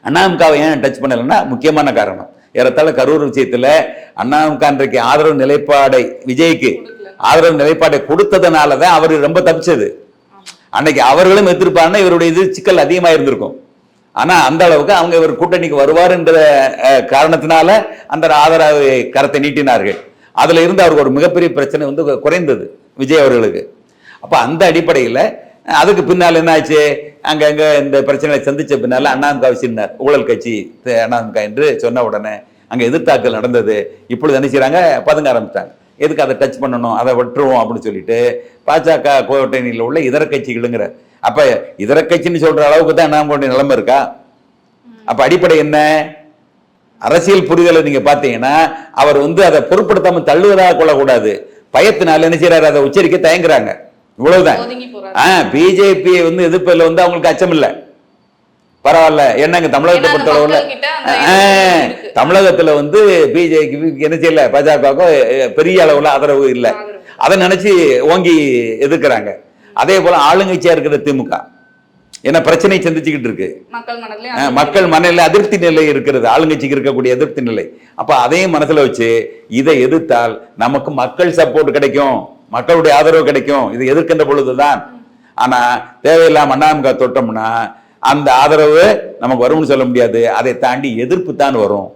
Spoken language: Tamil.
அண்ணாதிமுகவை ஏன் டச் பண்ணலைன்னா முக்கியமான காரணம் ஏறத்தாழ கரூர் விஷயத்துல அண்ணாதிமுக இன்றைக்கு ஆதரவு நிலைப்பாடை விஜய்க்கு ஆதரவு நிலைப்பாடை கொடுத்ததுனாலதான் அவர் ரொம்ப தப்பிச்சது. அன்னைக்கு அவர்களும் எதிர்ப்பாருன்னா இவருடைய இது சிக்கல் அதிகமா இருந்திருக்கும். ஆனா அந்த அளவுக்கு அவங்க இவர் கூட்டணிக்கு வருவார் என்ற காரணத்தினால அந்த ஆதரவு கரத்தை நீட்டினார்கள். அதுல இருந்து அவருக்கு ஒரு மிகப்பெரிய பிரச்சனை வந்து குறைந்தது விஜய் அவர்களுக்கு. அப்ப அந்த அடிப்படையில் அதுக்கு பின்னால் என்ன ஆச்சு, அங்கங்க இந்த பிரச்சனைகளை சந்திச்ச பின்னால அண்ணாதிமுக சின்னர் ஊழல் கட்சி அண்ணாதிமுக என்று சொன்ன உடனே அங்க எதிர்த்தாக்கல் நடந்தது. இப்பொழுது என்ன செய்யறாங்க, பதுங்க ஆரம்பிச்சிட்டாங்க. எதுக்கு அதை டச் பண்ணணும், அதை விட்டுருவோம் அப்படின்னு சொல்லிட்டு பாஜக கூட்டணியில் உள்ள இதர கட்சிகளுங்கிற அப்ப இதர கட்சின்னு சொல்ற அளவுக்கு தான் அண்ணாமலை நிலைமை இருக்கா? அப்ப அடிப்படை என்ன, அரசியல் புரிதலை நீங்க பாத்தீங்கன்னா அவர் வந்து அதை பொருட்படுத்தாம தள்ளுவதாக கொள்ளக்கூடாது. பயத்தினால என்ன செய்யறாரு, அதை உச்சரிக்க தயங்குறாங்க. இவ்வளவுதான். பிஜேபி வந்து எதிர்ப்பதில் வந்து அவங்களுக்கு அச்சம் இல்லை, பரவாயில்ல. என்னங்க தமிழகத்தை பொறுத்தளவுல தமிழகத்துல வந்து பிஜேபி என்ன செய்யல, பாஜகவுக்கும் பெரிய அளவுல ஆதரவு இல்லை. அதை நினைச்சு ஓங்கி எதிர்க்கிறாங்க. அதே போல ஆளுங்கட்சியா இருக்கிற திமுக என்ன பிரச்சனை சந்திச்சுக்கிட்டு இருக்கு, மக்கள் மனநிலை அதிருப்தி நிலை இருக்கிறது, ஆளுங்கட்சிக்கு இருக்கக்கூடிய அதிருப்தி நிலை. அப்ப அதையும் மனசுல வச்சு இதை எதிர்த்தால் நமக்கு மக்கள் சப்போர்ட் கிடைக்கும், மக்களுடைய ஆதரவு கிடைக்கும். இதை எதிர்க்கின்ற பொழுதுதான். ஆனா தேவையில்லாம அண்ணாதிமுக தொட்டோம்னா அந்த ஆதரவு நமக்கு வரும்னு சொல்ல முடியாது. அதை தாண்டி எதிர்ப்பு தான் வரும்.